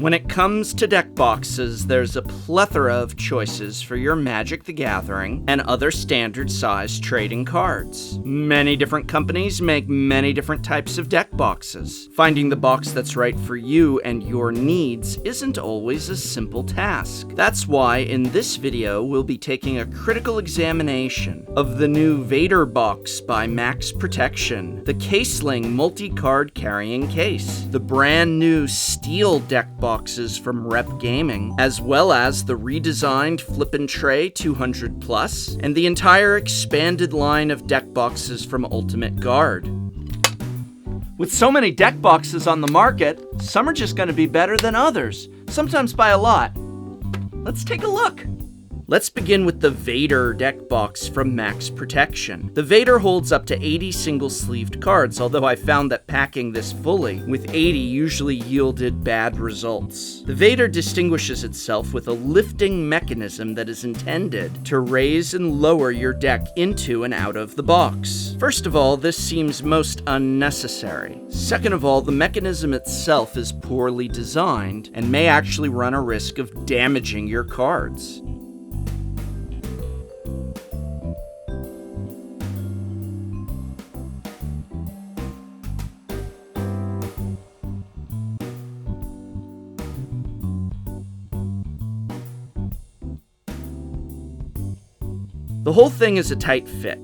When it comes to deck boxes, there's a plethora of choices for your Magic the Gathering and other standard-sized trading cards. Many different companies make many different types of deck boxes. Finding the box that's right for you and your needs isn't always a simple task. That's why in this video we'll be taking a critical examination of the new Vader Box by Max Protection, the Caseling multi-card carrying case, the brand new steel deck boxes from Rep Gaming, as well as the redesigned Flippin Tray 200 Plus, and the entire expanded line of deck boxes from Ultimate Guard. With so many deck boxes on the market, some are just going to be better than others, sometimes by a lot. Let's take a look. Let's begin with the Vader Deck Box from Max Protection. The Vader holds up to 80 single-sleeved cards, although I found that packing this fully with 80 usually yielded bad results. The Vader distinguishes itself with a lifting mechanism that is intended to raise and lower your deck into and out of the box. First of all, this seems most unnecessary. Second of all, the mechanism itself is poorly designed and may actually run a risk of damaging your cards. The whole thing is a tight fit.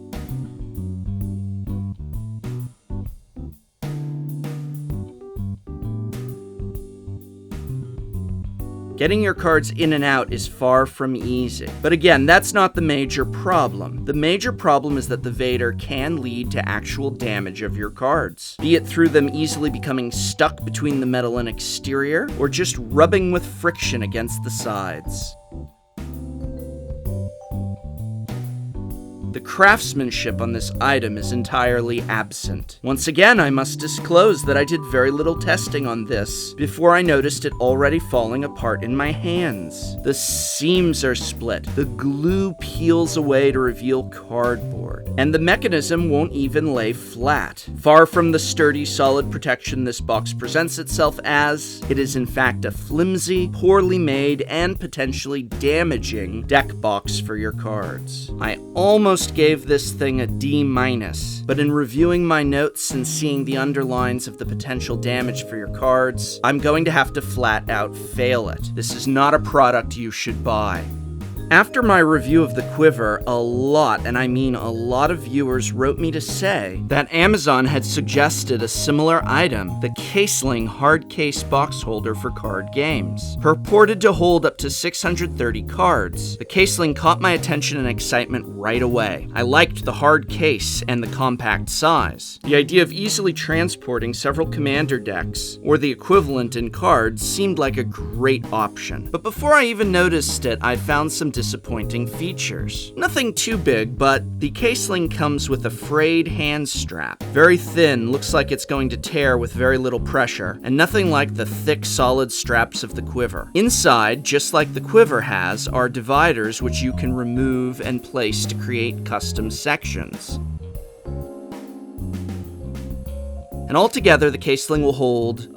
Getting your cards in and out is far from easy. But again, that's not the major problem. The major problem is that the Vader can lead to actual damage of your cards, be it through them easily becoming stuck between the metal and exterior, or just rubbing with friction against the sides. The craftsmanship on this item is entirely absent. Once again, I must disclose that I did very little testing on this before I noticed it already falling apart in my hands. The seams are split, the glue peels away to reveal cardboard, and the mechanism won't even lay flat. Far from the sturdy, solid protection this box presents itself as, it is in fact a flimsy, poorly made, and potentially damaging deck box for your cards. I almost gave this thing a D-, but in reviewing my notes and seeing the underlines of the potential damage for your cards, I'm going to have to flat out fail it. This is not a product you should buy. After my review of the Quiver, a lot, and I mean a lot of viewers wrote me to say that Amazon had suggested a similar item, the Caseling hard case box holder for card games. Purported to hold up to 630 cards, the Caseling caught my attention and excitement right away. I liked the hard case and the compact size. The idea of easily transporting several commander decks, or the equivalent in cards, seemed like a great option. But before I even noticed it, I found some disappointing features. Nothing too big, but the Caseling comes with a frayed hand strap. Very thin, looks like it's going to tear with very little pressure, and nothing like the thick, solid straps of the Quiver. Inside, just like the Quiver has, are dividers which you can remove and place to create custom sections. And altogether, the Caseling will hold,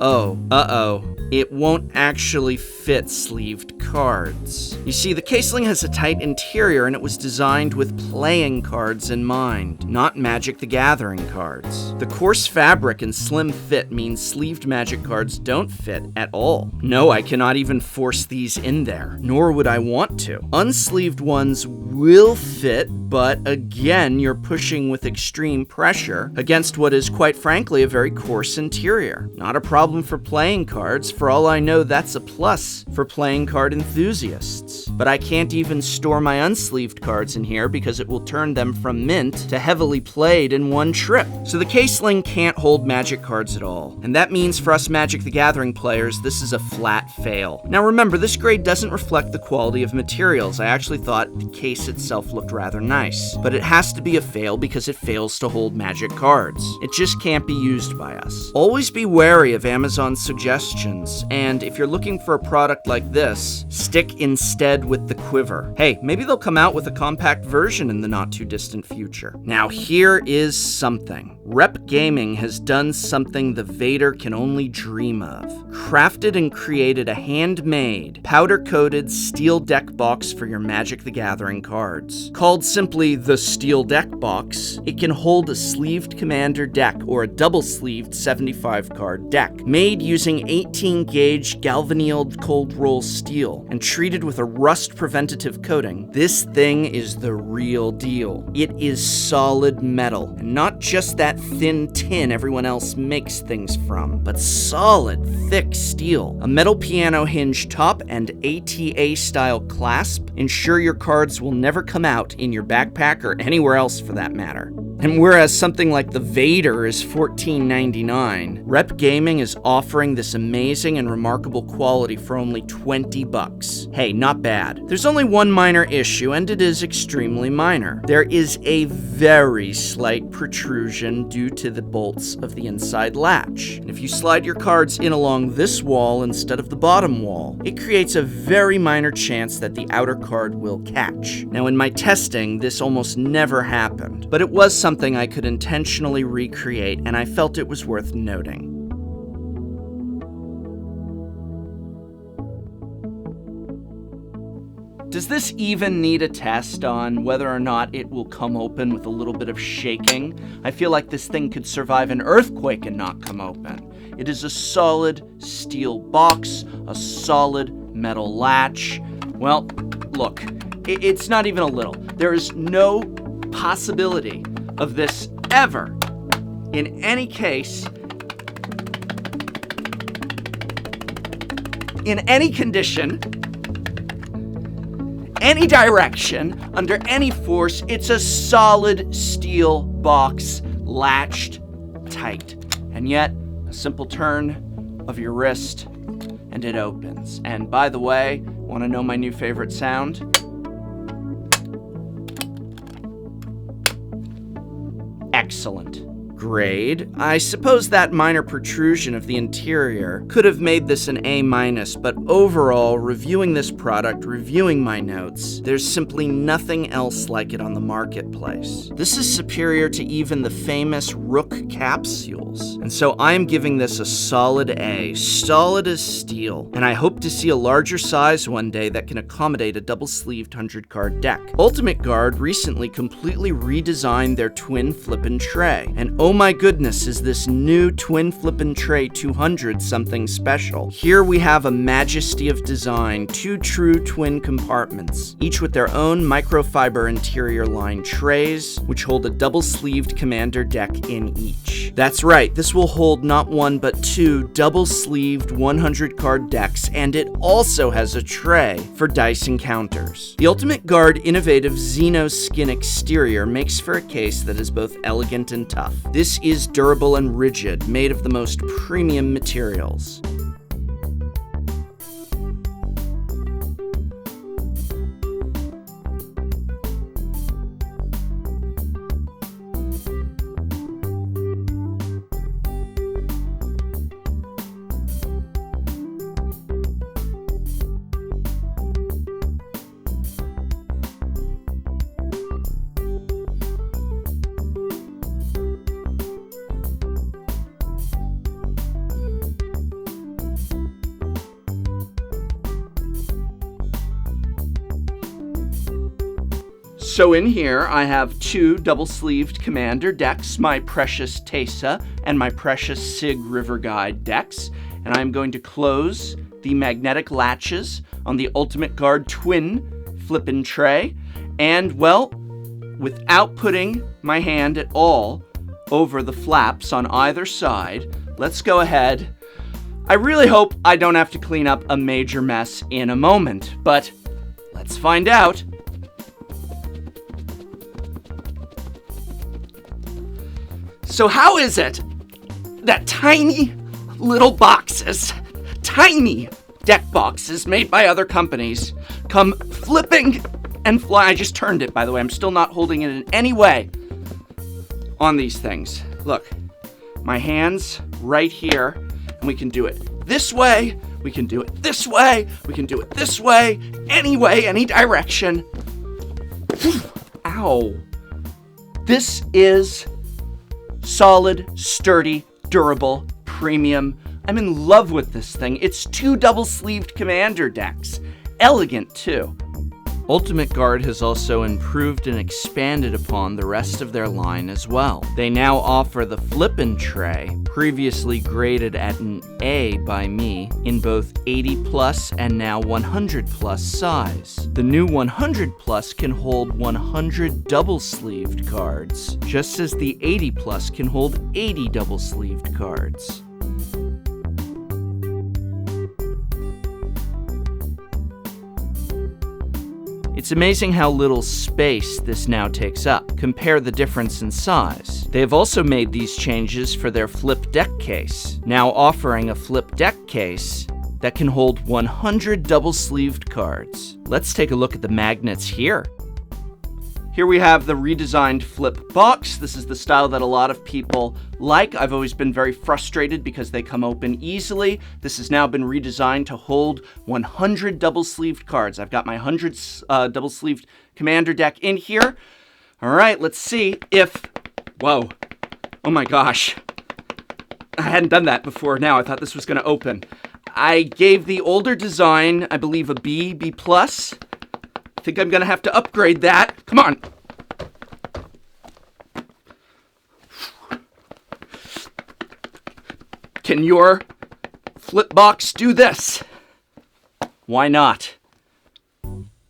it won't actually fit sleeved cards. You see, the Caseling has a tight interior and it was designed with playing cards in mind, not Magic the Gathering cards. The coarse fabric and slim fit means sleeved Magic cards don't fit at all. No, I cannot even force these in there, nor would I want to. Unsleeved ones will fit, but again, you're pushing with extreme pressure against what is quite frankly a very coarse interior. Not a problem for playing cards. For all I know, that's a plus for playing card enthusiasts. But I can't even store my unsleeved cards in here because it will turn them from mint to heavily played in one trip. So the Caseling can't hold Magic cards at all. And that means for us Magic the Gathering players, this is a flat fail. Now remember, this grade doesn't reflect the quality of materials. I actually thought the case itself looked rather nice. But it has to be a fail because it fails to hold Magic cards. It just can't be used by us. Always be wary of Amazon's suggestions, and if you're looking for a product like this, stick instead with the Quiver. Hey, maybe they'll come out with a compact version in the not too distant future. Now here is something. Rep Gaming has done something the Vader can only dream of. Crafted and created a handmade, powder-coated steel deck box for your Magic the Gathering cards. Called simply the Steel Deck Box, it can hold a sleeved Commander deck or a double-sleeved 75-card deck, made using 18-gauge galvanized cold-roll steel and treated with a rust-preventative coating. This thing is the real deal. It is solid metal, and not just that thin tin everyone else makes things from, but solid, thick steel. A metal piano hinge top and ATA-style clasp ensure your cards will never come out in your backpack or anywhere else for that matter. And whereas something like the Vader is $14.99, Rep Gaming is offering this amazing and remarkable quality for only $20. Hey, not bad. There's only one minor issue, and it is extremely minor. There is a very slight protrusion due to the bolts of the inside latch. And if you slide your cards in along this wall instead of the bottom wall, it creates a very minor chance that the outer card will catch. Now, in my testing, this almost never happened, but it was something I could intentionally recreate, and I felt it was worth noting. Does this even need a test on whether or not it will come open with a little bit of shaking? I feel like this thing could survive an earthquake and not come open. It is a solid steel box, a solid metal latch. Well, look, it's not even a little. There is no possibility of this ever, in any case, in any condition, any direction, under any force. It's a solid steel box, latched tight. And yet, a simple turn of your wrist, and it opens. And by the way, want to know my new favorite sound? Excellent. Grade. I suppose that minor protrusion of the interior could have made this an A-, but overall, reviewing this product, reviewing my notes, there's simply nothing else like it on the marketplace. This is superior to even the famous Rook capsules, and so I'm giving this a solid A, solid as steel, and I hope to see a larger size one day that can accommodate a double-sleeved 100-card deck. Ultimate Guard recently completely redesigned their twin Flippin Tray, and oh my goodness, is this new twin Flippin Tray 200 something special. Here we have a majesty of design, two true twin compartments, each with their own microfiber interior line trays, which hold a double-sleeved Commander deck in each. That's right, this will hold not one but two double-sleeved 100-card decks, and it also has a tray for dice encounters. The Ultimate Guard innovative Xeno skin exterior makes for a case that is both elegant and tough. This is durable and rigid, made of the most premium materials. So in here, I have two double-sleeved Commander decks, my precious Tesa and my precious Sig River Guide decks, and I'm going to close the magnetic latches on the Ultimate Guard twin Flippin Tray, and, well, without putting my hand at all over the flaps on either side, let's go ahead. I really hope I don't have to clean up a major mess in a moment, but let's find out. So how is it that tiny little boxes, tiny deck boxes made by other companies, come flipping and fly? I just turned it, by the way. I'm still not holding it in any way on these things. Look, my hand's right here, and we can do it this way, we can do it this way, we can do it this way, any direction. Ow. This is Solid, sturdy, durable, premium. I'm in love with this thing. It's 2 double-sleeved commander decks. Elegant, too. Ultimate Guard has also improved and expanded upon the rest of their line as well. They now offer the Flippin Tray, previously graded at an A by me, in both 80 plus and now 100 plus size. The new 100 plus can hold 100 double-sleeved cards, just as the 80 plus can hold 80 double-sleeved cards. It's amazing how little space this now takes up. Compare the difference in size. They have also made these changes for their flip deck case, now offering a flip deck case that can hold 100 double-sleeved cards. Let's take a look at the magnets here. Here we have the redesigned flip box. This is the style that a lot of people like. I've always been very frustrated because they come open easily. This has now been redesigned to hold 100 double-sleeved cards. I've got my 100 double-sleeved commander deck in here. All right, let's see if... Whoa. Oh my gosh. I hadn't done that before now. I thought this was going to open. I gave the older design, I believe, a B, B+. I think I'm going to have to upgrade that. Come on. Can your flip box do this? Why not?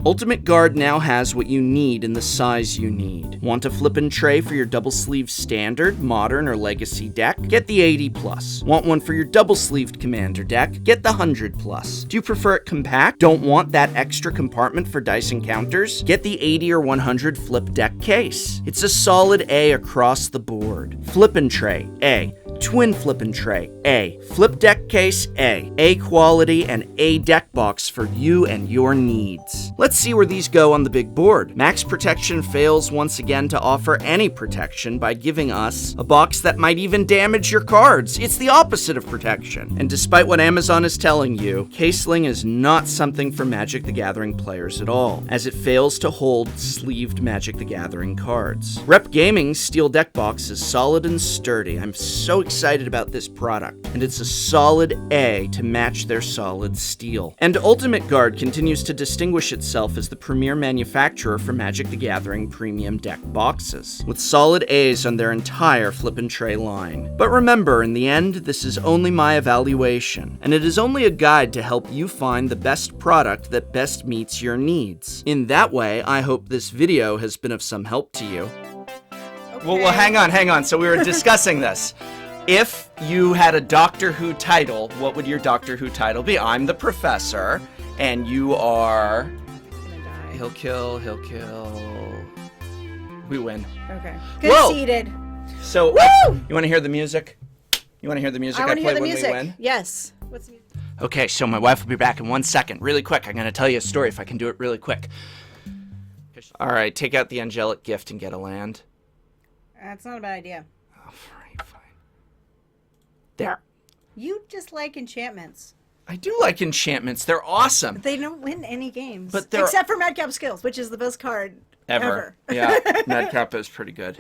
Ultimate Guard now has what you need in the size you need. Want a Flippin Tray for your double-sleeved standard, modern, or legacy deck? Get the 80 plus. Want one for your double-sleeved commander deck? Get the 100 plus. Do you prefer it compact? Don't want that extra compartment for dice encounters? Get the 80 or 100 flip deck case. It's a solid A across the board. Flippin Tray, A. Twin Flippin Tray, A. Flip deck case, A. A quality and A deck box for you and your needs. Let's see where these go on the big board. Max Protection fails once again to offer any protection by giving us a box that might even damage your cards. It's the opposite of protection. And despite what Amazon is telling you, Caseling is not something for Magic the Gathering players at all, as it fails to hold sleeved Magic the Gathering cards. Rep Gaming's steel deck box is solid and sturdy. I'm so excited about this product, and it's a solid A to match their solid steel. And Ultimate Guard continues to distinguish itself as the premier manufacturer for Magic the Gathering premium deck boxes, with solid A's on their entire Flippin Tray line. But remember, in the end, this is only my evaluation, and it is only a guide to help you find the best product that best meets your needs. In that way, I hope this video has been of some help to you. Okay. Well, hang on. So we were discussing this. If you had a Doctor Who title, what would your Doctor Who title be? I'm the Professor, and you are... Gonna die. He'll kill. We win. Okay. Conceded. Whoa! So, you want to hear the music? You want to hear the music I want to hear the when music. we win? Yes. What's the music? Okay, so my wife will be back in 1 second. Really quick, I'm going to tell you a story if I can do it really quick. All right, take out the angelic gift and get a land. That's not a bad idea. Oh, fine. There. You just like enchantments. I do like enchantments. They're awesome. They don't win any games. But except for Madcap Skills, which is the best card ever. Yeah, Madcap is pretty good.